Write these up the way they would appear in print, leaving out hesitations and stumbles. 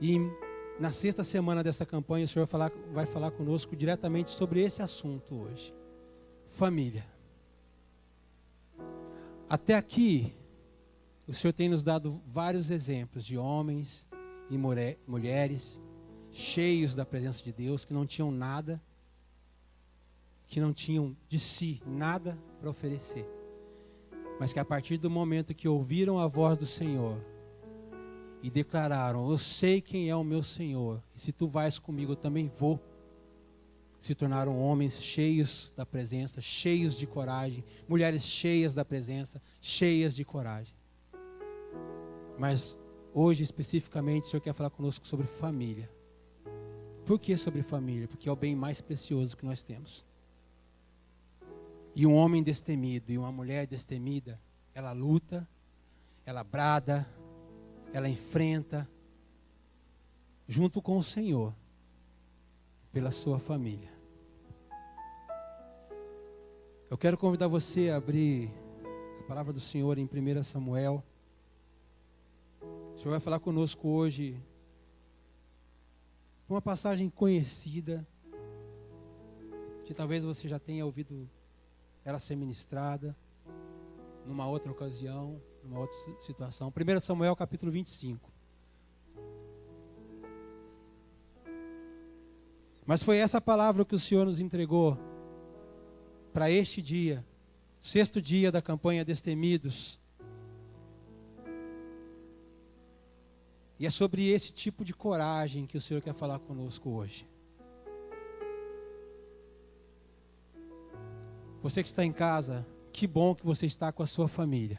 E na sexta semana dessa campanha, o Senhor vai falar conosco diretamente sobre esse assunto hoje. Família. Até aqui, o Senhor tem nos dado vários exemplos de homens e mulheres cheios da presença de Deus, que não tinham nada, que não tinham de si nada para oferecer. Mas que a partir do momento que ouviram a voz do Senhor e declararam: eu sei quem é o meu Senhor, e se tu vais comigo eu também vou, se tornaram homens cheios da presença, cheios de coragem, mulheres cheias da presença, cheias de coragem. Mas hoje especificamente o Senhor quer falar conosco sobre família. Por que sobre família? Porque é o bem mais precioso que nós temos. E um homem destemido e uma mulher destemida, ela luta, ela brada, ela enfrenta, junto com o Senhor, pela sua família. Eu quero convidar você a abrir a palavra do Senhor em 1 Samuel. O Senhor vai falar conosco hoje uma passagem conhecida, que talvez você já tenha ouvido ela ser ministrada numa outra ocasião, numa outra situação. 1 Samuel capítulo 25. Mas foi essa palavra que o Senhor nos entregou para este dia, sexto dia da campanha Destemidos. E é sobre esse tipo de coragem que o Senhor quer falar conosco hoje. Você que está em casa, que bom que você está com a sua família.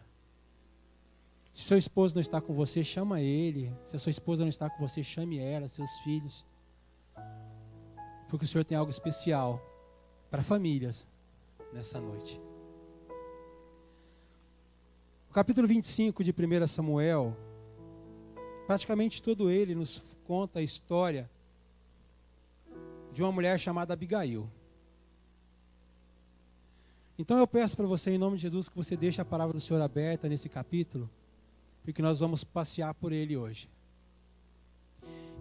Se seu esposo não está com você, chama ele. Se a sua esposa não está com você, chame ela, seus filhos. Porque o Senhor tem algo especial para famílias nessa noite. O capítulo 25 de 1 Samuel, praticamente todo ele nos conta a história de uma mulher chamada Abigail. Então eu peço para você, em nome de Jesus, que você deixe a palavra do Senhor aberta nesse capítulo, porque nós vamos passear por ele hoje.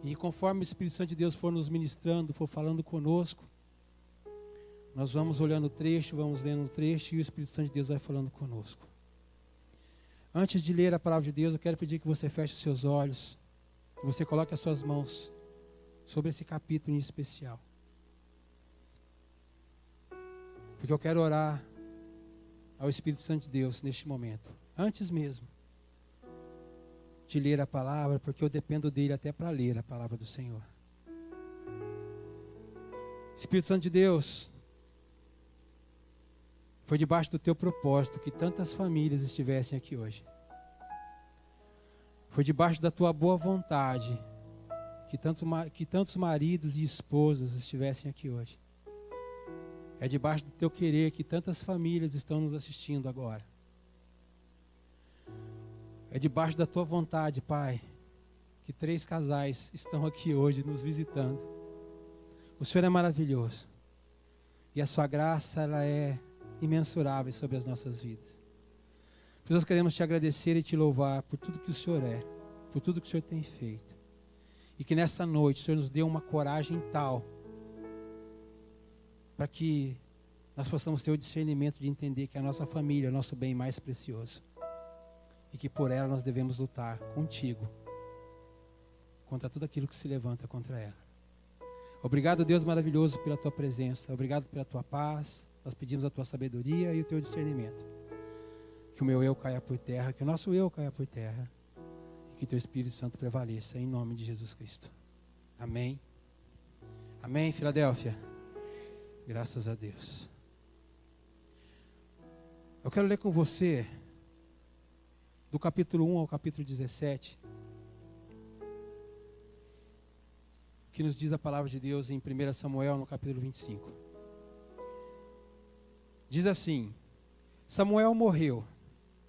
E conforme o Espírito Santo de Deus for nos ministrando, for falando conosco, nós vamos olhando o trecho, vamos lendo o trecho, e o Espírito Santo de Deus vai falando conosco. Antes de ler a palavra de Deus, eu quero pedir que você feche os seus olhos, que você coloque as suas mãos sobre esse capítulo em especial. Porque eu quero orar ao Espírito Santo de Deus neste momento. Antes mesmo de ler a palavra, porque eu dependo dele até para ler a palavra do Senhor. Espírito Santo de Deus, foi debaixo do teu propósito que tantas famílias estivessem aqui hoje. Foi debaixo da tua boa vontade que tantos maridos e esposas estivessem aqui hoje. É debaixo do teu querer que tantas famílias estão nos assistindo agora. É debaixo da tua vontade, Pai, que 3 casais estão aqui hoje nos visitando. O Senhor é maravilhoso. E a sua graça, ela é imensurável sobre as nossas vidas. Nós queremos te agradecer e te louvar por tudo que o Senhor é, por tudo que o Senhor tem feito. E que nesta noite o Senhor nos dê uma coragem tal, para que nós possamos ter o discernimento de entender que a nossa família é o nosso bem mais precioso. E que por ela nós devemos lutar contigo, contra tudo aquilo que se levanta contra ela. Obrigado, Deus maravilhoso, pela tua presença. Obrigado pela tua paz. Nós pedimos a tua sabedoria e o teu discernimento. Que o meu eu caia por terra, que o nosso eu caia por terra. E que teu Espírito Santo prevaleça, em nome de Jesus Cristo. Amém. Amém, Filadélfia. Graças a Deus. Eu quero ler com você do capítulo 1 ao capítulo 17, que nos diz a palavra de Deus em 1 Samuel, no capítulo 25. Diz assim: Samuel morreu,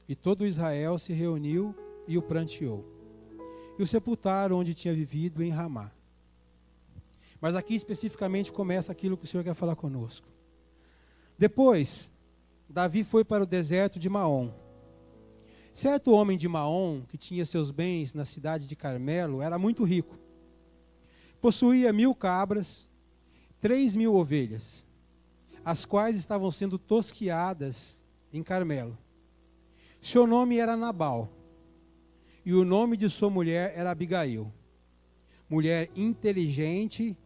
e todo Israel se reuniu e o pranteou, e o sepultaram onde tinha vivido, em Ramá. Mas aqui especificamente começa aquilo que o Senhor quer falar conosco. Depois, Davi foi para o deserto de Maom. Certo homem de Maom, que tinha seus bens na cidade de Carmelo, era muito rico Possuía 1.000 cabras, 3.000 ovelhas, as quais estavam sendo tosquiadas em Carmelo. Seu nome era Nabal, e o nome de sua mulher era Abigail, mulher inteligente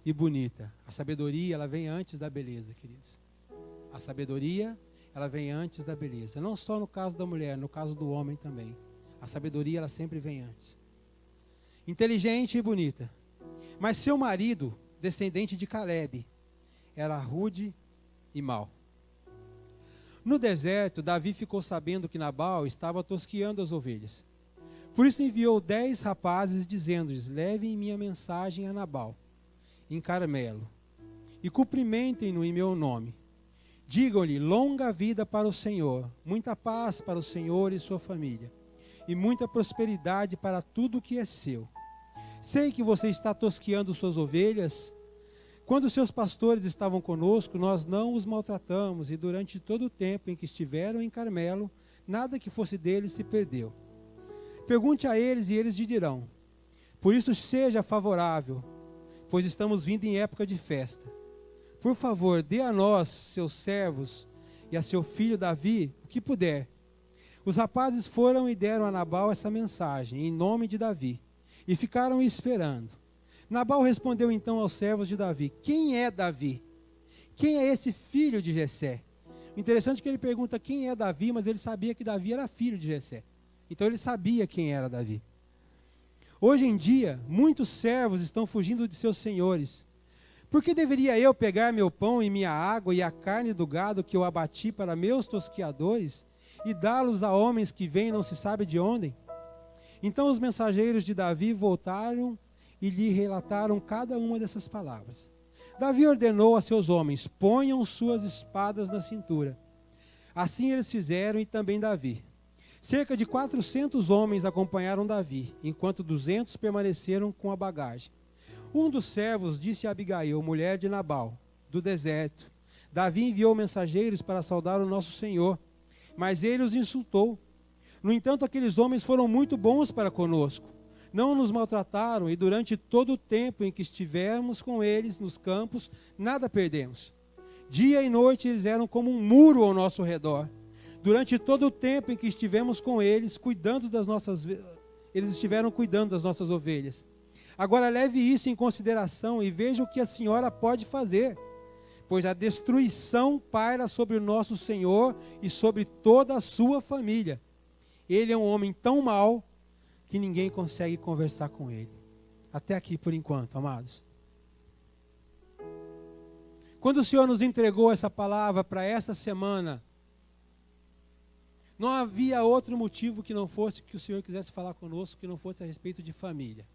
e bonita. A sabedoria, ela vem antes da beleza, queridos. A sabedoria, ela vem antes da beleza. Não só no caso da mulher, no caso do homem também. A sabedoria, ela sempre vem antes. Inteligente e bonita. Mas seu marido, descendente de Calebe, era rude e mau. No deserto, Davi ficou sabendo que Nabal estava tosquiando as ovelhas. Por isso enviou 10 rapazes, dizendo-lhes: levem minha mensagem a Nabal, em Carmelo, e cumprimentem-no em meu nome. Digam-lhe: longa vida para o Senhor, muita paz para o Senhor e sua família, e muita prosperidade para tudo o que é seu. Sei que você está tosquiando suas ovelhas. Quando seus pastores estavam conosco, nós não os maltratamos, e durante todo o tempo em que estiveram em Carmelo, nada que fosse deles se perdeu. Pergunte a eles e eles lhe dirão. Por isso seja favorável, pois estamos vindo em época de festa. Por favor, dê a nós, seus servos, e a seu filho Davi, o que puder. Os rapazes foram e deram a Nabal essa mensagem, em nome de Davi, e ficaram esperando. Nabal respondeu então aos servos de Davi: quem é Davi? Quem é esse filho de Jessé? O interessante é que ele pergunta quem é Davi, mas ele sabia que Davi era filho de Jessé. Então ele sabia quem era Davi. Hoje em dia, muitos servos estão fugindo de seus senhores. Por que deveria eu pegar meu pão e minha água e a carne do gado que eu abati para meus tosquiadores e dá-los a homens que vêm não se sabe de onde? Então os mensageiros de Davi voltaram e lhe relataram cada uma dessas palavras. Davi ordenou a seus homens: ponham suas espadas na cintura. Assim eles fizeram, e também Davi. Cerca de 400 homens acompanharam Davi, enquanto 200 permaneceram com a bagagem. Um dos servos disse a Abigail, mulher de Nabal, do deserto: Davi enviou mensageiros para saudar o nosso Senhor, mas ele os insultou. No entanto, aqueles homens foram muito bons para conosco. Não nos maltrataram, e durante todo o tempo em que estivemos com eles nos campos, nada perdemos. Dia e noite eles eram como um muro ao nosso redor. Durante todo o tempo em que estivemos com eles, eles estiveram cuidando das nossas ovelhas. Agora leve isso em consideração e veja o que a senhora pode fazer, pois a destruição paira sobre o nosso Senhor e sobre toda a sua família. Ele é um homem tão mau que ninguém consegue conversar com ele. Até aqui por enquanto, amados. Quando o Senhor nos entregou essa palavra para essa semana, não havia outro motivo que não fosse que o Senhor quisesse falar conosco, que não fosse a respeito de família.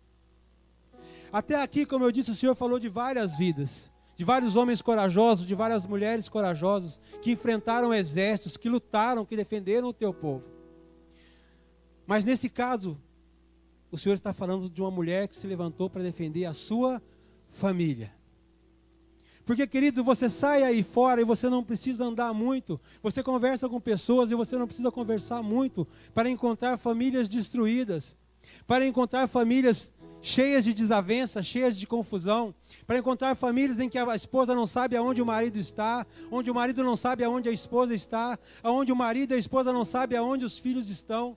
Até aqui, como eu disse, o Senhor falou de várias vidas, de vários homens corajosos, de várias mulheres corajosas, que enfrentaram exércitos, que lutaram, que defenderam o teu povo. Mas nesse caso, o Senhor está falando de uma mulher que se levantou para defender a sua família. Porque, querido, você sai aí fora e você não precisa andar muito. Você conversa com pessoas e você não precisa conversar muito para encontrar famílias destruídas, para encontrar famílias cheias de desavença, cheias de confusão, para encontrar famílias em que a esposa não sabe aonde o marido está, onde o marido não sabe aonde a esposa está, aonde o marido e a esposa não sabem aonde os filhos estão.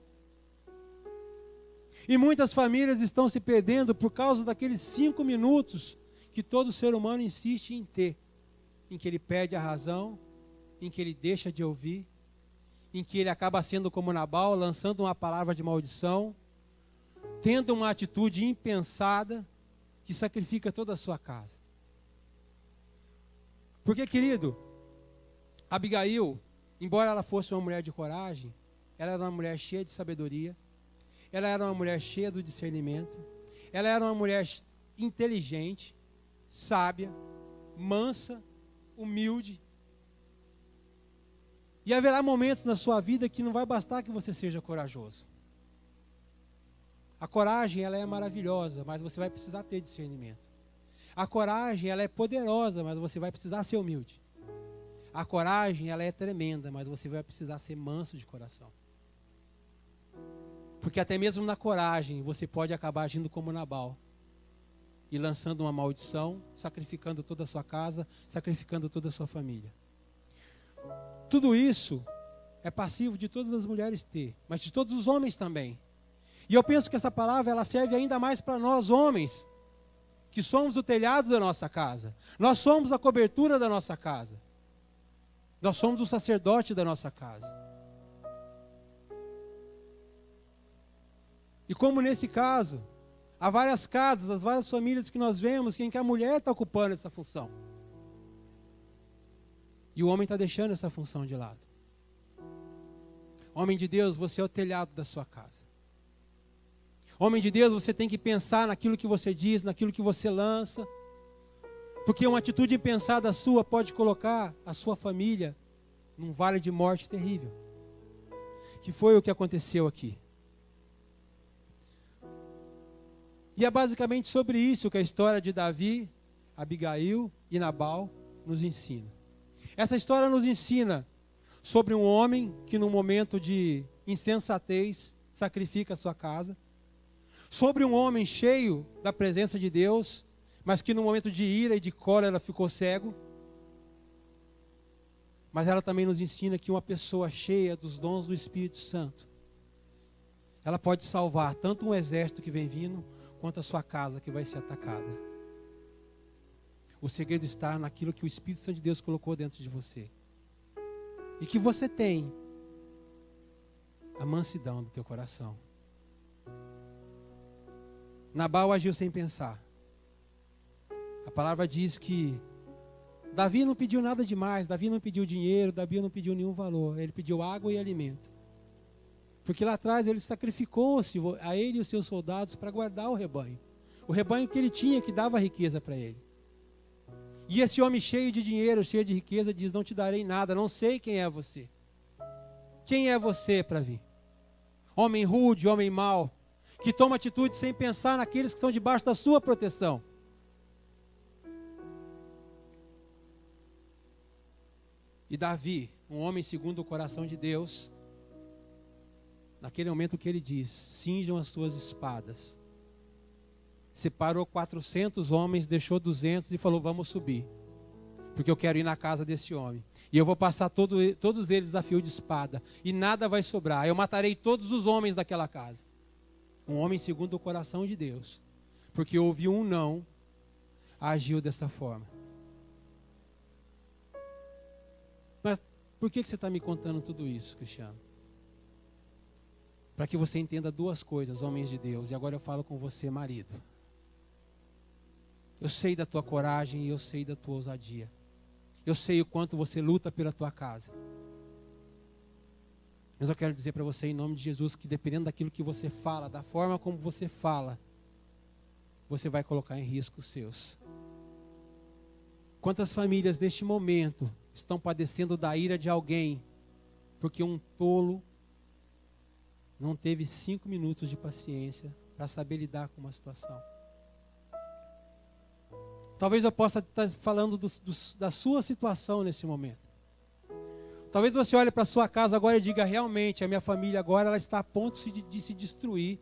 E muitas famílias estão se perdendo por causa daqueles 5 minutos que todo ser humano insiste em ter, em que ele perde a razão, em que ele deixa de ouvir, em que ele acaba sendo como Nabal, lançando uma palavra de maldição, tendo uma atitude impensada que sacrifica toda a sua casa. Porque, querido, Abigail, embora ela fosse uma mulher de coragem, ela era uma mulher cheia de sabedoria, ela era uma mulher cheia do discernimento, ela era uma mulher inteligente, sábia, mansa, humilde. E haverá momentos na sua vida que não vai bastar que você seja corajoso. A coragem, ela é maravilhosa, mas você vai precisar ter discernimento. A coragem, ela é poderosa, mas você vai precisar ser humilde. A coragem, ela é tremenda, mas você vai precisar ser manso de coração. Porque até mesmo na coragem, você pode acabar agindo como Nabal. e lançando uma maldição, sacrificando toda a sua casa, sacrificando toda a sua família. Tudo isso é passivo de todas as mulheres ter, mas de todos os homens também. E eu penso que essa palavra ela serve ainda mais para nós homens, que somos o telhado da nossa casa. Nós somos a cobertura da nossa casa. Nós somos o sacerdote da nossa casa. E como nesse caso, há várias casas, as várias famílias que nós vemos em que a mulher está ocupando essa função. E o homem está deixando essa função de lado. Homem de Deus, você é o telhado da sua casa. Homem de Deus, você tem que pensar naquilo que você diz, naquilo que você lança. Porque uma atitude impensada sua pode colocar a sua família num vale de morte terrível. Que foi o que aconteceu aqui. E é basicamente sobre isso que a história de Davi, Abigail e Nabal nos ensina. Essa história nos ensina sobre um homem que num momento de insensatez sacrifica a sua casa. Sobre um homem cheio da presença de Deus, mas que no momento de ira e de cólera ficou cego. Mas ela também nos ensina que uma pessoa cheia dos dons do Espírito Santo, ela pode salvar tanto um exército que vem vindo, quanto a sua casa que vai ser atacada. O segredo está naquilo que o Espírito Santo de Deus colocou dentro de você. E que você tem a mansidão do teu coração. Nabal agiu sem pensar. A palavra diz que Davi não pediu nada demais, Davi não pediu dinheiro, Davi não pediu nenhum valor, ele pediu água e alimento. Porque lá atrás ele sacrificou-se a ele e os seus soldados para guardar o rebanho que ele tinha, que dava riqueza para ele. E esse homem cheio de dinheiro, cheio de riqueza, diz: não te darei nada, não sei quem é você. Quem é você para vir? Homem rude, homem mau, que toma atitude sem pensar naqueles que estão debaixo da sua proteção. E Davi, um homem segundo o coração de Deus, naquele momento que ele diz: cinjam as suas espadas. Separou 400 homens, deixou 200 e falou: vamos subir, porque eu quero ir na casa desse homem. E eu vou passar todos eles a fio de espada, e nada vai sobrar. Eu matarei todos os homens daquela casa. Um homem segundo o coração de Deus, porque ouviu um não, agiu dessa forma. Mas por que você está me contando tudo isso, Cristiano? Para que você entenda duas coisas, homens de Deus. E agora eu falo com você, marido. Eu sei da tua coragem e eu sei da tua ousadia. Eu sei o quanto você luta pela tua casa. Mas eu quero dizer para você, em nome de Jesus, que dependendo daquilo que você fala, da forma como você fala, você vai colocar em risco os seus. Quantas famílias neste momento estão padecendo da ira de alguém, porque um tolo não teve 5 minutos de paciência para saber lidar com uma situação. Talvez eu possa estar falando da sua situação nesse momento. Talvez você olhe para a sua casa agora e diga: realmente, a minha família agora ela está a ponto de se destruir,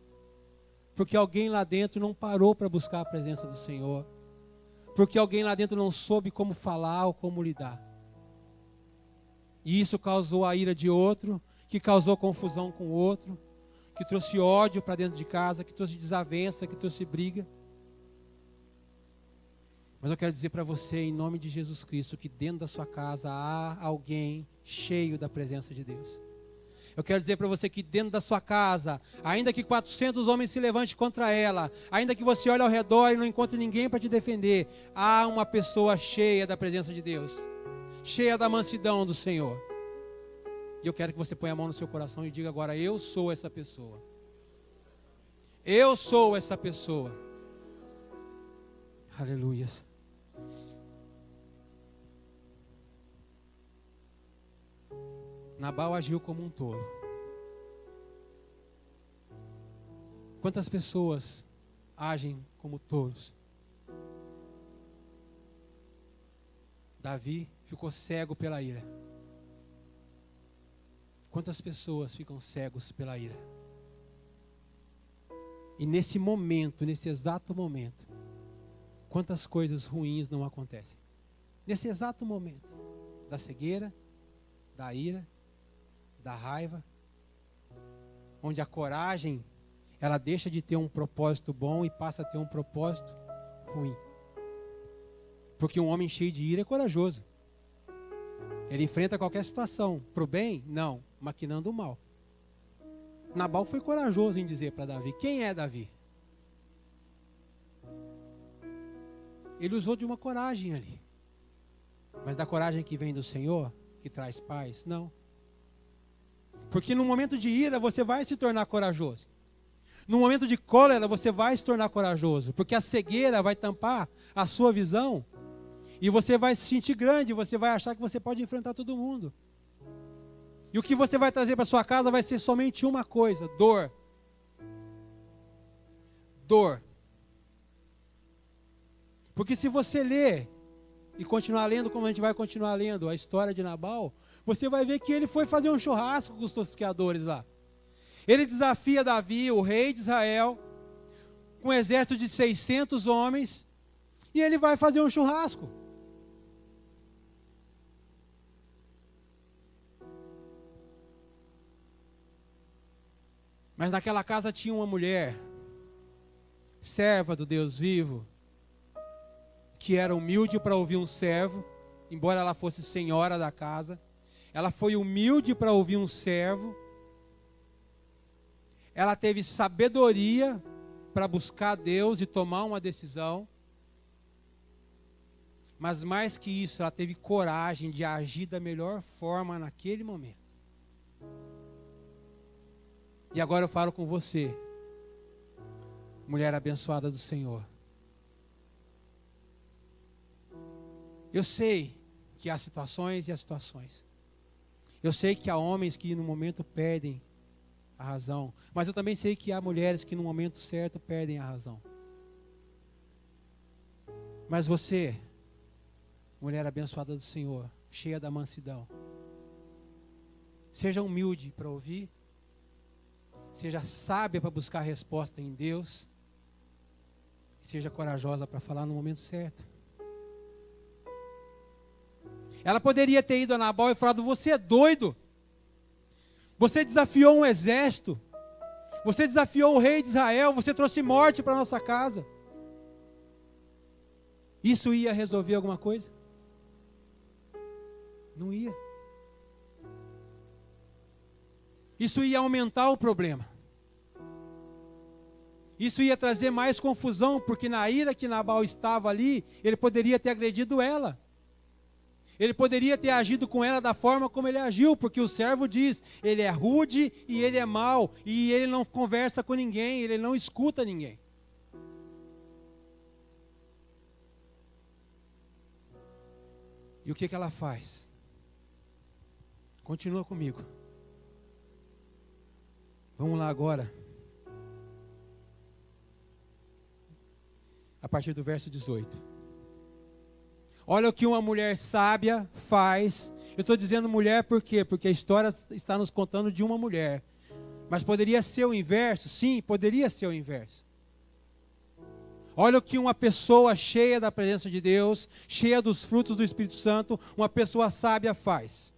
porque alguém lá dentro não parou para buscar a presença do Senhor, porque alguém lá dentro não soube como falar ou como lidar. E isso causou a ira de outro, que causou confusão com o outro, que trouxe ódio para dentro de casa, que trouxe desavença, que trouxe briga. Mas eu quero dizer para você, em nome de Jesus Cristo, que dentro da sua casa há alguém cheio da presença de Deus. Eu quero dizer para você que dentro da sua casa, ainda que 400 homens se levantem contra ela, ainda que você olhe ao redor e não encontre ninguém para te defender, há uma pessoa cheia da presença de Deus, cheia da mansidão do Senhor. E eu quero que você ponha a mão no seu coração e diga agora: eu sou essa pessoa. Eu sou essa pessoa. Aleluia. Nabal agiu como um tolo. Quantas pessoas agem como tolos? Davi ficou cego pela ira. Quantas pessoas ficam cegos pela ira? E nesse momento, nesse exato momento, Quantas coisas ruins não acontecem? Nesse exato momento, da cegueira, da ira, da raiva, onde a coragem, ela deixa de ter um propósito bom e passa a ter um propósito ruim. Porque um homem cheio de ira é corajoso. Ele enfrenta qualquer situação. Para o bem? Não. Maquinando o mal. Nabal foi corajoso em dizer para Davi: quem é Davi? Ele usou de uma coragem ali. Mas da coragem que vem do Senhor, que traz paz? Não. Porque no momento de ira você vai se tornar corajoso. No momento de cólera você vai se tornar corajoso. Porque a cegueira vai tampar a sua visão. E você vai se sentir grande, você vai achar que você pode enfrentar todo mundo. E o que você vai trazer para sua casa vai ser somente uma coisa: dor. Dor. Porque se você ler e continuar lendo, como a gente vai continuar lendo a história de Nabal, você vai ver que ele foi fazer um churrasco com os tosqueadores lá. Ele desafia Davi, o rei de Israel, com um exército de 600 homens, e ele vai fazer um churrasco. Mas naquela casa tinha uma mulher, serva do Deus vivo, que era humilde para ouvir um servo, embora ela fosse senhora da casa. Ela foi humilde para ouvir um servo. Ela teve sabedoria para buscar Deus e tomar uma decisão. Mas mais que isso, ela teve coragem de agir da melhor forma naquele momento. E agora eu falo com você, mulher abençoada do Senhor. Eu sei que há situações e há situações. Eu sei que há homens que no momento perdem a razão. Mas eu também sei que há mulheres que no momento certo perdem a razão. Mas você, mulher abençoada do Senhor, cheia da mansidão, seja humilde para ouvir. Seja sábia para buscar a resposta em Deus. Seja corajosa para falar no momento certo. Ela poderia ter ido a Nabal e falado: você é doido. Você desafiou um exército. Você desafiou o rei de Israel. Você trouxe morte para a nossa casa. Isso ia resolver alguma coisa? Não ia. Isso ia aumentar o problema. Isso ia trazer mais confusão, porque na ira que Nabal estava ali, ele poderia ter agredido ela. Ele poderia ter agido com ela da forma como ele agiu, porque o servo diz, ele é rude e ele é mau, e ele não conversa com ninguém, ele não escuta ninguém. E o que ela faz? Continua comigo. Vamos lá agora. A partir do verso 18. Olha o que uma mulher sábia faz. Eu estou dizendo mulher por quê? Porque a história está nos contando de uma mulher. Mas poderia ser o inverso? Sim, poderia ser o inverso. Olha o que uma pessoa cheia da presença de Deus, cheia dos frutos do Espírito Santo, uma pessoa sábia faz.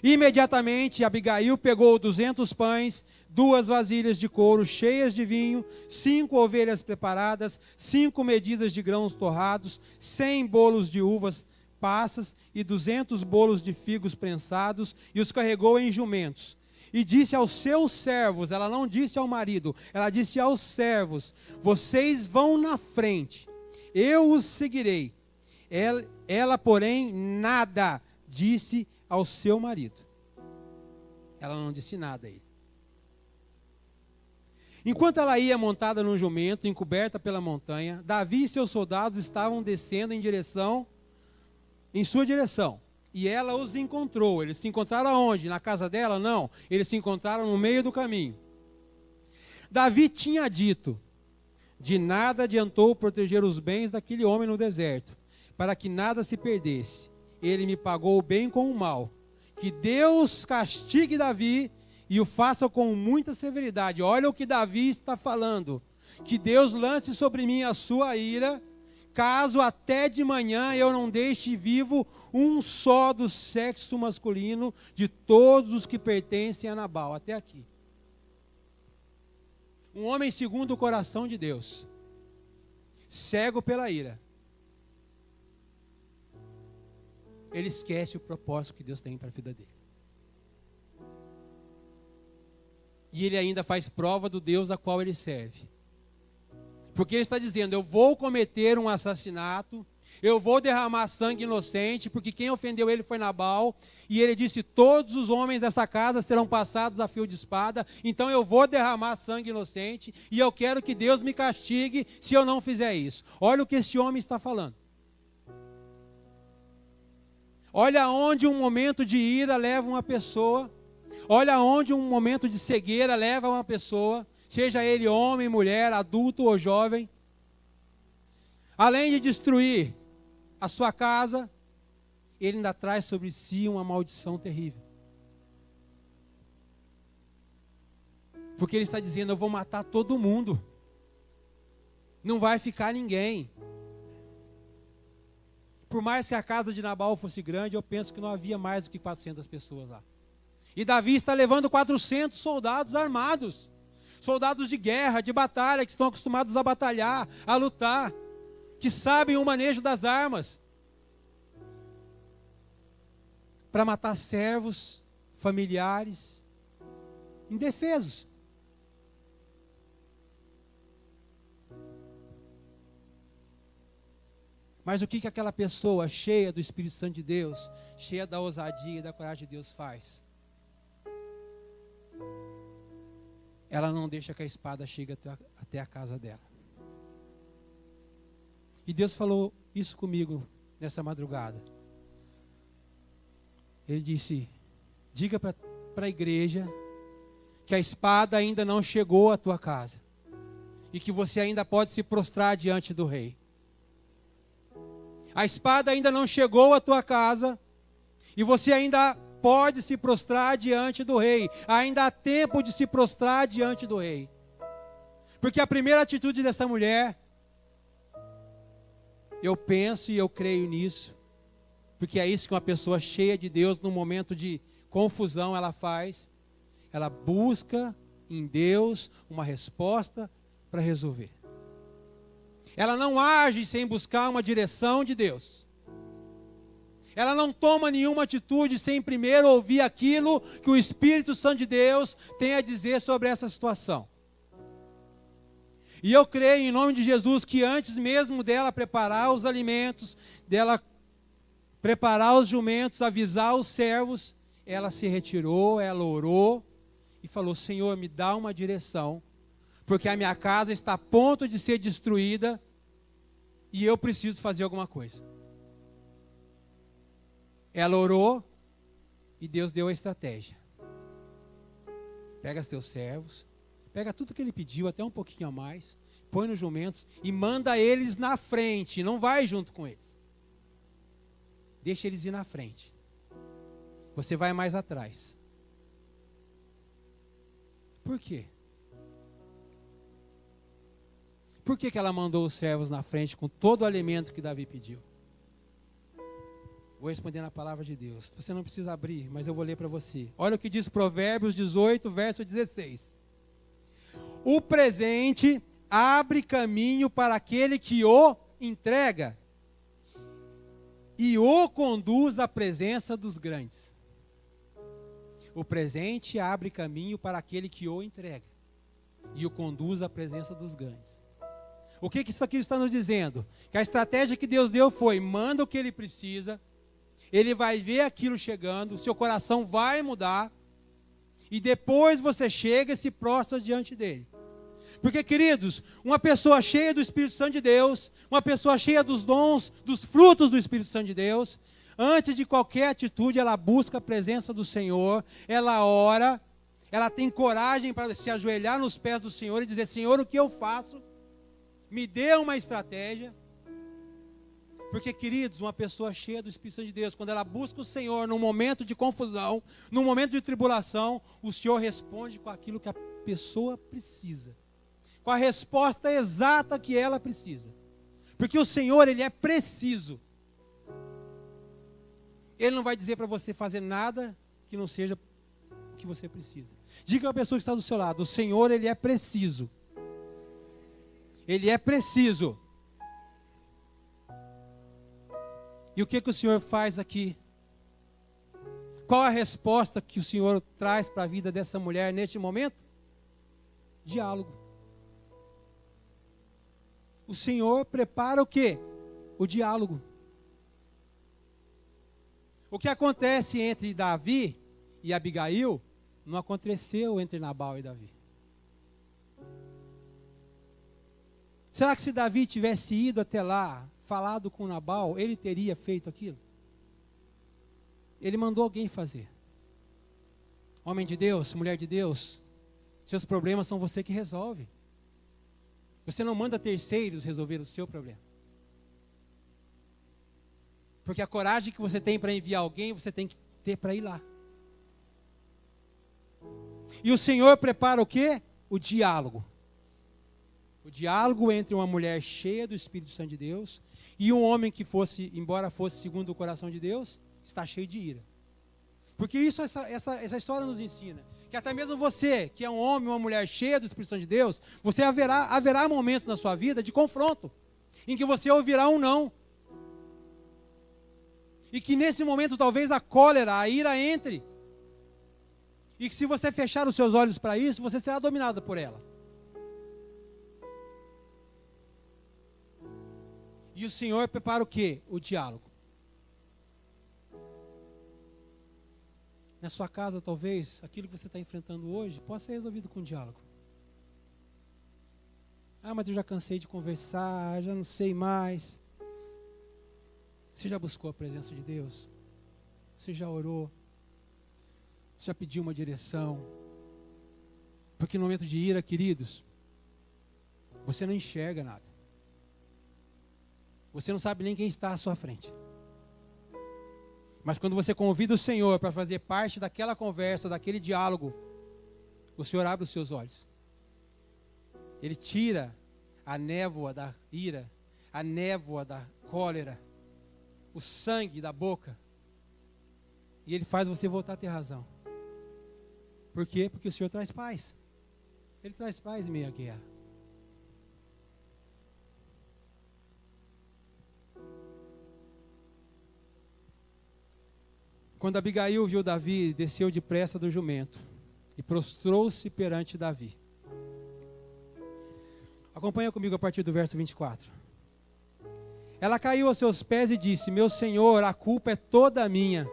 Imediatamente Abigail pegou 200 pães, 2 vasilhas de couro cheias de vinho, 5 ovelhas preparadas, 5 medidas de grãos torrados, 100 bolos de uvas passas e 200 bolos de figos prensados, e os carregou em jumentos. E disse aos seus servos, ela não disse ao marido, ela disse aos servos: vocês vão na frente, eu os seguirei. Ela porém, nada disse ao seu marido. Ela não disse nada a ele. Enquanto ela ia montada num jumento, encoberta pela montanha, Davi e seus soldados estavam descendo em sua direção. E ela os encontrou. Eles se encontraram aonde? Na casa dela? Não. Eles se encontraram no meio do caminho. Davi tinha dito: de nada adiantou proteger os bens daquele homem no deserto, para que nada se perdesse. Ele me pagou o bem com o mal. Que Deus castigue Davi e o faça com muita severidade. Olha o que Davi está falando. Que Deus lance sobre mim a sua ira caso até de manhã eu não deixe vivo um só do sexo masculino de todos os que pertencem a Nabal. Até aqui. Um homem segundo o coração de Deus, cego pela ira, ele esquece o propósito que Deus tem para a vida dele. E ele ainda faz prova do Deus a qual ele serve. Porque ele está dizendo, eu vou cometer um assassinato, eu vou derramar sangue inocente, porque quem ofendeu ele foi Nabal, e ele disse, todos os homens dessa casa serão passados a fio de espada, então eu vou derramar sangue inocente, e eu quero que Deus me castigue se eu não fizer isso. Olha o que esse homem está falando. Olha onde um momento de ira leva uma pessoa, olha onde um momento de cegueira leva uma pessoa, seja ele homem, mulher, adulto ou jovem. Além de destruir a sua casa, ele ainda traz sobre si uma maldição terrível. Porque ele está dizendo, eu vou matar todo mundo. Não vai ficar ninguém. Por mais que a casa de Nabal fosse grande, eu penso que não havia mais do que 400 pessoas lá. E Davi está levando 400 soldados armados. Soldados de guerra, de batalha, que estão acostumados a batalhar, a lutar. Que sabem o manejo das armas. Para matar servos, familiares, indefesos. Mas o que aquela pessoa cheia do Espírito Santo de Deus, cheia da ousadia e da coragem de Deus faz? Ela não deixa que a espada chegue até a casa dela. E Deus falou isso comigo nessa madrugada. Ele disse, diga para a igreja que a espada ainda não chegou à tua casa. E que você ainda pode se prostrar diante do rei. A espada ainda não chegou à tua casa e você ainda pode se prostrar diante do rei. Ainda há tempo de se prostrar diante do rei. Porque a primeira atitude dessa mulher, eu penso e eu creio nisso, porque é isso que uma pessoa cheia de Deus, no momento de confusão, ela faz. Ela busca em Deus uma resposta para resolver. Ela não age sem buscar uma direção de Deus. Ela não toma nenhuma atitude sem primeiro ouvir aquilo que o Espírito Santo de Deus tem a dizer sobre essa situação. E eu creio em nome de Jesus que antes mesmo dela preparar os alimentos, dela preparar os jumentos, avisar os servos, ela se retirou, ela orou e falou, Senhor, me dá uma direção, porque a minha casa está a ponto de ser destruída e eu preciso fazer alguma coisa. Ela orou e Deus deu a estratégia. Pega os teus servos, pega tudo que ele pediu, até um pouquinho a mais, põe nos jumentos e manda eles na frente, não vai junto com eles. Deixa eles ir na frente. Você vai mais atrás. Por quê? Por que ela mandou os servos na frente com todo o alimento que Davi pediu? Vou responder na palavra de Deus. Você não precisa abrir, mas eu vou ler para você. Olha o que diz Provérbios 18, verso 16. O presente abre caminho para aquele que o entrega e o conduz à presença dos grandes. O presente abre caminho para aquele que o entrega e o conduz à presença dos grandes. O que isso aqui está nos dizendo? Que a estratégia que Deus deu foi, manda o que ele precisa, ele vai ver aquilo chegando, o seu coração vai mudar, e depois você chega e se prostra diante dele. Porque, queridos, uma pessoa cheia do Espírito Santo de Deus, uma pessoa cheia dos dons, dos frutos do Espírito Santo de Deus, antes de qualquer atitude, ela busca a presença do Senhor, ela ora, ela tem coragem para se ajoelhar nos pés do Senhor e dizer, Senhor, o que eu faço? Me dê uma estratégia. Porque, queridos, uma pessoa cheia do Espírito Santo de Deus, quando ela busca o Senhor num momento de confusão, num momento de tribulação, o Senhor responde com aquilo que a pessoa precisa. Com a resposta exata que ela precisa. Porque o Senhor, Ele é preciso. Ele não vai dizer para você fazer nada que não seja o que você precisa. Diga a pessoa que está do seu lado, o Senhor, Ele é preciso. Ele é preciso. E o que o Senhor faz aqui? Qual a resposta que o Senhor traz para a vida dessa mulher neste momento? Diálogo. O Senhor prepara o quê? O diálogo. O que acontece entre Davi e Abigail não aconteceu entre Nabal e Davi. Será que se Davi tivesse ido até lá, falado com Nabal, ele teria feito aquilo? Ele mandou alguém fazer. Homem de Deus, mulher de Deus, seus problemas são você que resolve. Você não manda terceiros resolver o seu problema. Porque a coragem que você tem para enviar alguém, você tem que ter para ir lá. E o Senhor prepara o quê? O diálogo. O diálogo entre uma mulher cheia do Espírito Santo de Deus e um homem que fosse, embora fosse segundo o coração de Deus, está cheio de ira. Porque isso, essa história nos ensina. Que até mesmo você, que é um homem ou uma mulher cheia do Espírito Santo de Deus, você haverá momentos na sua vida de confronto, em que você ouvirá um não. E que nesse momento talvez a cólera, a ira entre. E que se você fechar os seus olhos para isso, você será dominado por ela. E o Senhor prepara o quê? O diálogo. Na sua casa, talvez, aquilo que você está enfrentando hoje possa ser resolvido com diálogo. Ah, mas eu já cansei de conversar, já não sei mais. Você já buscou a presença de Deus? Você já orou? Você já pediu uma direção? Porque no momento de ira, queridos, você não enxerga nada. Você não sabe nem quem está à sua frente. Mas quando você convida o Senhor para fazer parte daquela conversa, daquele diálogo, o Senhor abre os seus olhos. Ele tira a névoa da ira, a névoa da cólera, o sangue da boca. E Ele faz você voltar a ter razão. Por quê? Porque o Senhor traz paz. Ele traz paz em meio à guerra. Quando Abigail viu Davi, desceu depressa do jumento e prostrou-se perante Davi. Acompanha comigo a partir do verso 24. Ela caiu aos seus pés e disse: meu Senhor, a culpa é toda minha.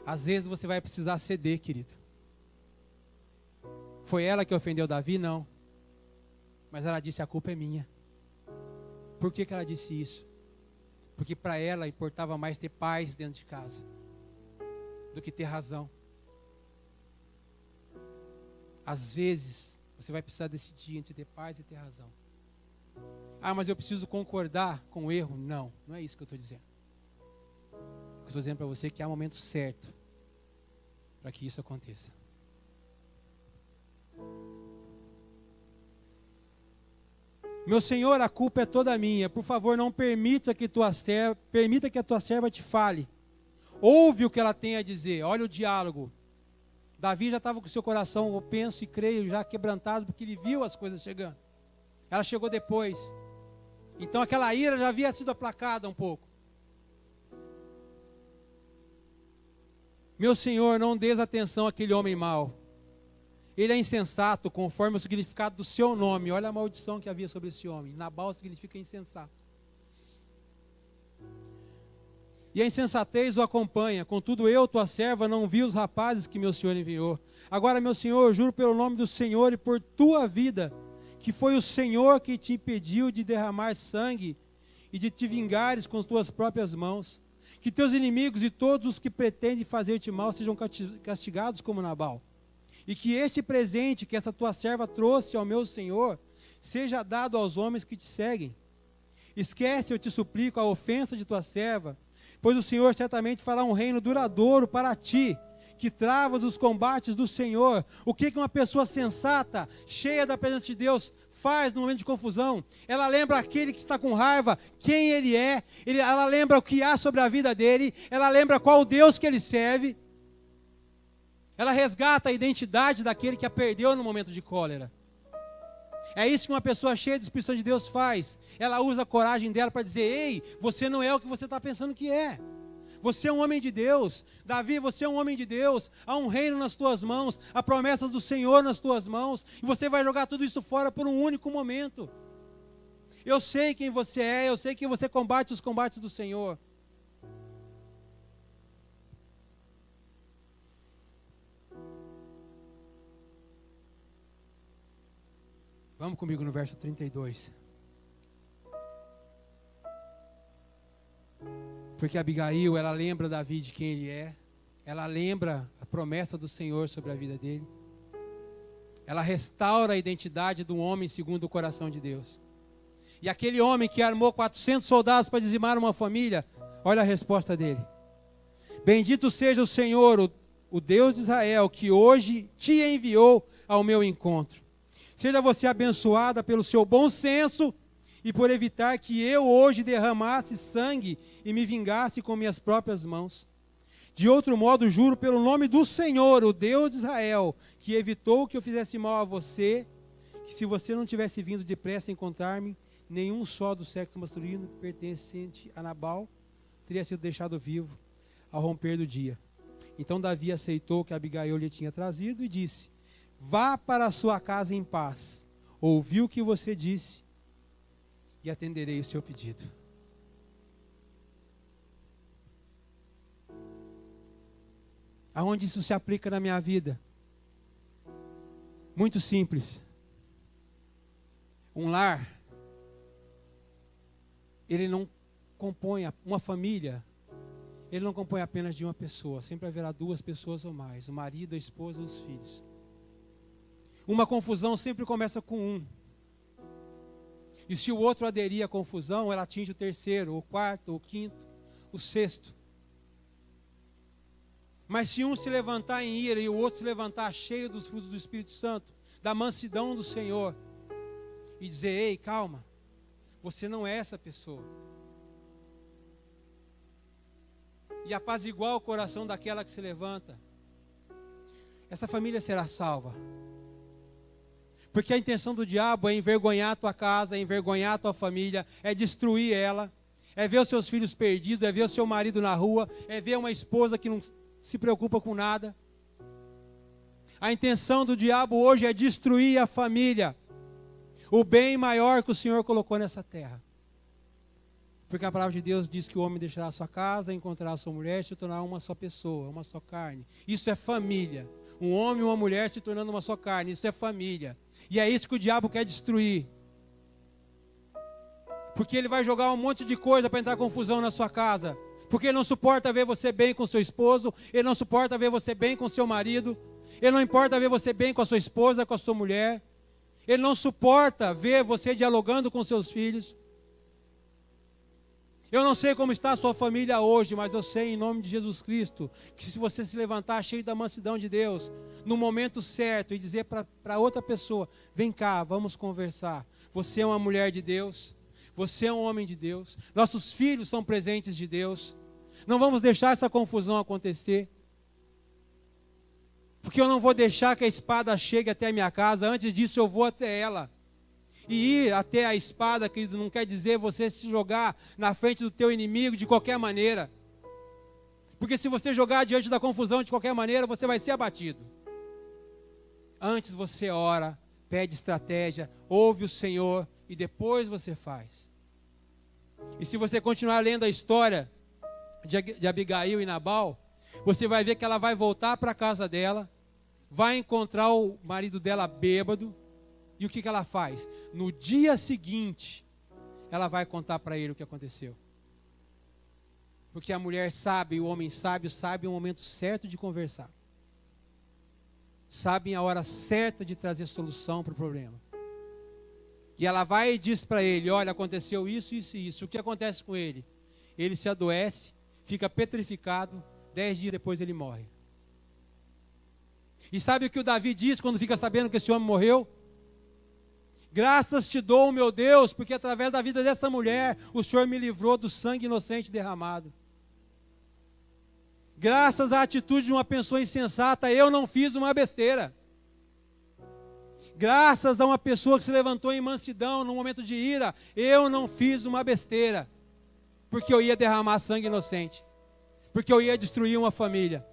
Às vezes você vai precisar ceder, querido. Foi ela que ofendeu Davi? Não. Mas ela disse: a culpa é minha. Por que ela disse isso? Porque para ela importava mais ter paz dentro de casa do que ter razão. Às vezes, você vai precisar decidir entre ter paz e ter razão. Ah, mas eu preciso concordar com o erro. Não, não é isso que eu estou dizendo. Eu estou dizendo para você que há um momento certo para que isso aconteça. Meu Senhor, a culpa é toda minha. Por favor, não permita que a tua serva te fale. Ouve o que ela tem a dizer. Olha o diálogo. Davi já estava com o seu coração, eu penso e creio, já quebrantado, porque ele viu as coisas chegando. Ela chegou depois. Então aquela ira já havia sido aplacada um pouco. Meu Senhor, não dês atenção àquele homem mau. Ele é insensato, conforme o significado do seu nome. Olha a maldição que havia sobre esse homem. Nabal significa insensato. E a insensatez o acompanha. Contudo, eu, tua serva, não vi os rapazes que meu Senhor enviou. Agora, meu Senhor, eu juro pelo nome do Senhor e por tua vida, que foi o Senhor que te impediu de derramar sangue e de te vingares com as tuas próprias mãos. Que teus inimigos e todos os que pretendem fazer-te mal sejam castigados como Nabal. E que este presente que essa tua serva trouxe ao meu Senhor seja dado aos homens que te seguem. Esquece, eu te suplico, a ofensa de tua serva, pois o Senhor certamente fará um reino duradouro para ti, que travas os combates do Senhor. O que uma pessoa sensata, cheia da presença de Deus, faz no momento de confusão? Ela lembra aquele que está com raiva, quem ele é, ela lembra o que há sobre a vida dele, ela lembra qual Deus que ele serve. Ela resgata a identidade daquele que a perdeu no momento de cólera. É isso que uma pessoa cheia do Espírito Santo de Deus faz. Ela usa a coragem dela para dizer: ei, você não é o que você está pensando que é. Você é um homem de Deus. Davi, você é um homem de Deus. Há um reino nas tuas mãos, há promessas do Senhor nas tuas mãos, e você vai jogar tudo isso fora por um único momento. Eu sei quem você é, eu sei que você combate os combates do Senhor. Vamos comigo no verso 32. Porque Abigail, ela lembra Davi de quem ele é. Ela lembra a promessa do Senhor sobre a vida dele. Ela restaura a identidade do homem segundo o coração de Deus. E aquele homem que armou 400 soldados para dizimar uma família, olha a resposta dele. Bendito seja o Senhor, o Deus de Israel, que hoje te enviou ao meu encontro. Seja você abençoada pelo seu bom senso e por evitar que eu hoje derramasse sangue e me vingasse com minhas próprias mãos. De outro modo, juro pelo nome do Senhor, o Deus de Israel, que evitou que eu fizesse mal a você, que se você não tivesse vindo depressa encontrar-me, nenhum só do sexo masculino pertencente a Nabal teria sido deixado vivo ao romper do dia. Então Davi aceitou o que Abigail lhe tinha trazido e disse: vá para a sua casa em paz. Ouvi o que você disse e atenderei o seu pedido. Aonde isso se aplica na minha vida? Muito simples. Um lar, ele não compõe uma família, ele não compõe apenas de uma pessoa. Sempre haverá duas pessoas ou mais: o marido, a esposa, os filhos. Uma confusão sempre começa com um. E se o outro aderir à confusão, ela atinge o terceiro, o quarto, o quinto, o sexto. Mas se um se levantar em ira e o outro se levantar cheio dos frutos do Espírito Santo, da mansidão do Senhor, e dizer: ei, calma, você não é essa pessoa. E apaziguar o coração daquela que se levanta, essa família será salva. Porque a intenção do diabo é envergonhar a tua casa, é envergonhar a tua família, é destruir ela, é ver os seus filhos perdidos, é ver o seu marido na rua, é ver uma esposa que não se preocupa com nada. A intenção do diabo hoje é destruir a família, o bem maior que o Senhor colocou nessa terra. Porque a palavra de Deus diz que o homem deixará a sua casa, encontrará a sua mulher, se tornará uma só pessoa, uma só carne. Isso é família. Um homem e uma mulher se tornando uma só carne, isso é família. E é isso que o diabo quer destruir. Porque ele vai jogar um monte de coisa para entrar confusão na sua casa. Porque ele não suporta ver você bem com seu esposo, ele não suporta ver você bem com seu marido, ele não importa ver você bem com a sua esposa, com a sua mulher. Ele não suporta ver você dialogando com seus filhos. Eu não sei como está a sua família hoje, mas eu sei em nome de Jesus Cristo, que se você se levantar cheio da mansidão de Deus, no momento certo, e dizer para outra pessoa: vem cá, vamos conversar. Você é uma mulher de Deus, você é um homem de Deus, nossos filhos são presentes de Deus. Não vamos deixar essa confusão acontecer. Porque eu não vou deixar que a espada chegue até a minha casa, antes disso eu vou até ela. E ir até a espada, querido, não quer dizer você se jogar na frente do teu inimigo de qualquer maneira. Porque se você jogar diante da confusão de qualquer maneira, você vai ser abatido. Antes você ora, pede estratégia, ouve o Senhor e depois você faz. E se você continuar lendo a história de Abigail e Nabal, você vai ver que ela vai voltar para a casa dela, vai encontrar o marido dela bêbado. E o que ela faz? No dia seguinte, ela vai contar para ele o que aconteceu. Porque a mulher sabe, o homem sábio sabe o momento certo de conversar. Sabem a hora certa de trazer solução para o problema. E ela vai e diz para ele: olha, aconteceu isso, isso e isso. O que acontece com ele? Ele se adoece, fica petrificado, 10 dias depois ele morre. E sabe o que o Davi diz quando fica sabendo que esse homem morreu? Graças te dou, meu Deus, porque através da vida dessa mulher, o Senhor me livrou do sangue inocente derramado. Graças à atitude de uma pessoa insensata, eu não fiz uma besteira. Graças a uma pessoa que se levantou em mansidão no momento de ira, eu não fiz uma besteira. Porque eu ia derramar sangue inocente. Porque eu ia destruir uma família.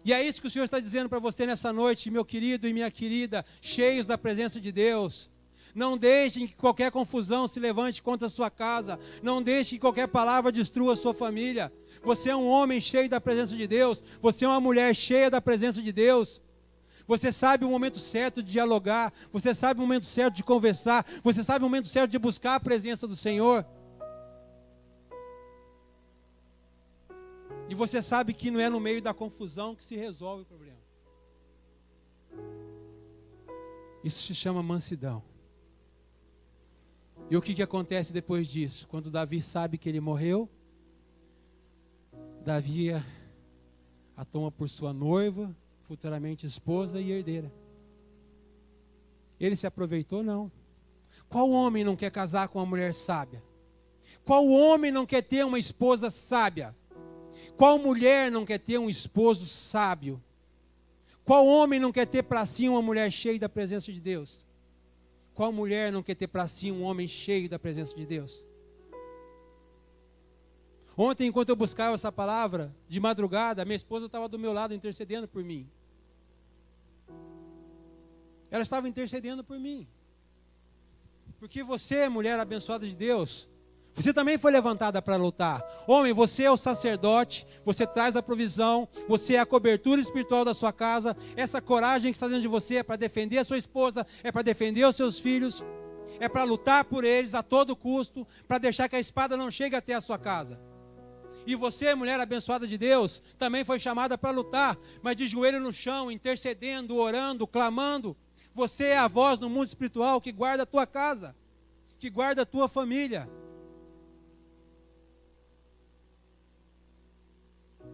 E é isso que o Senhor está dizendo para você nessa noite, meu querido e minha querida, cheios da presença de Deus. Não deixem que qualquer confusão se levante contra a sua casa. Não deixe que qualquer palavra destrua a sua família. Você é um homem cheio da presença de Deus. Você é uma mulher cheia da presença de Deus. Você sabe o momento certo de dialogar. Você sabe o momento certo de conversar. Você sabe o momento certo de buscar a presença do Senhor. E você sabe que não é no meio da confusão que se resolve o problema. Isso se chama mansidão. E o que acontece depois disso? Quando Davi sabe que ele morreu, Davi a toma por sua noiva, futuramente esposa e herdeira. Ele se aproveitou? Não. Qual homem não quer casar com uma mulher sábia? Qual homem não quer ter uma esposa sábia? Qual mulher não quer ter um esposo sábio? Qual homem não quer ter para si uma mulher cheia da presença de Deus? Qual mulher não quer ter para si um homem cheio da presença de Deus? Ontem, enquanto eu buscava essa palavra, de madrugada, minha esposa estava do meu lado intercedendo por mim. Ela estava intercedendo por mim. Porque você, mulher abençoada de Deus, você também foi levantada para lutar. Homem, você é o sacerdote, você traz a provisão, você é a cobertura espiritual da sua casa. Essa coragem que está dentro de você é para defender a sua esposa, é para defender os seus filhos, é para lutar por eles a todo custo, para deixar que a espada não chegue até a sua casa. E você, mulher abençoada de Deus, também foi chamada para lutar, mas de joelho no chão, intercedendo, orando, clamando. Você é a voz no mundo espiritual que guarda a tua casa, que guarda a tua família.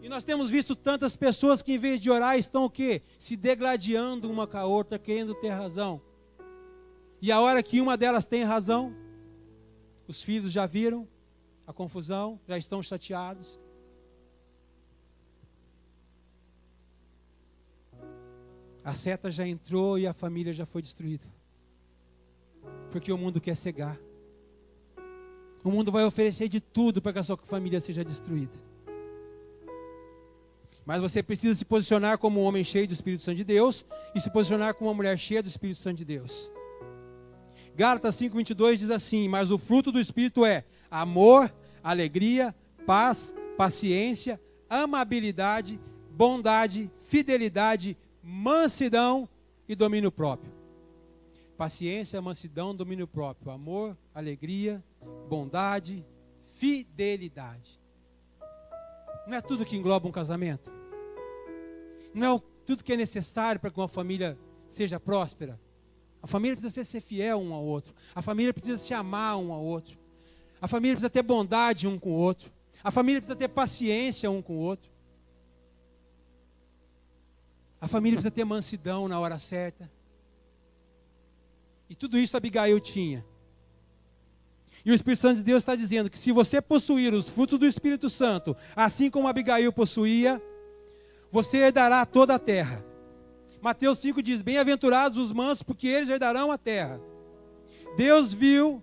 E nós temos visto tantas pessoas que em vez de orar estão o quê? Se degladiando uma com a outra, querendo ter razão. E a hora que uma delas tem razão, os filhos já viram a confusão, já estão chateados. A seta já entrou e a família já foi destruída. Porque o mundo quer cegar. O mundo vai oferecer de tudo para que a sua família seja destruída. Mas você precisa se posicionar como um homem cheio do Espírito Santo de Deus e se posicionar como uma mulher cheia do Espírito Santo de Deus. Gálatas 5:22 diz assim: mas o fruto do Espírito é amor, alegria, paz, paciência, amabilidade, bondade, fidelidade, mansidão e domínio próprio. Paciência, mansidão, domínio próprio. Amor, alegria, bondade, fidelidade. Não é tudo que engloba um casamento? Não é tudo que é necessário para que uma família seja próspera? A família precisa ser fiel um ao outro. A família precisa se amar um ao outro. A família precisa ter bondade um com o outro. A família precisa ter paciência um com o outro. A família precisa ter mansidão na hora certa. E tudo isso Abigail tinha. E o Espírito Santo de Deus está dizendo que se você possuir os frutos do Espírito Santo, assim como Abigail possuía, você herdará toda a terra. Mateus 5 diz: bem-aventurados os mansos, porque eles herdarão a terra. Deus viu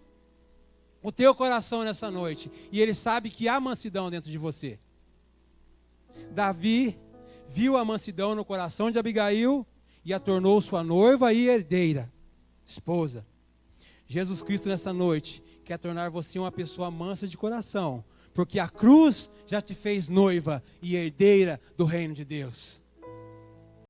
o teu coração nessa noite, e Ele sabe que há mansidão dentro de você. Davi viu a mansidão no coração de Abigail, e a tornou sua noiva e herdeira, esposa. Jesus Cristo nessa noite quer tornar você uma pessoa mansa de coração, porque a cruz já te fez noiva e herdeira do reino de Deus.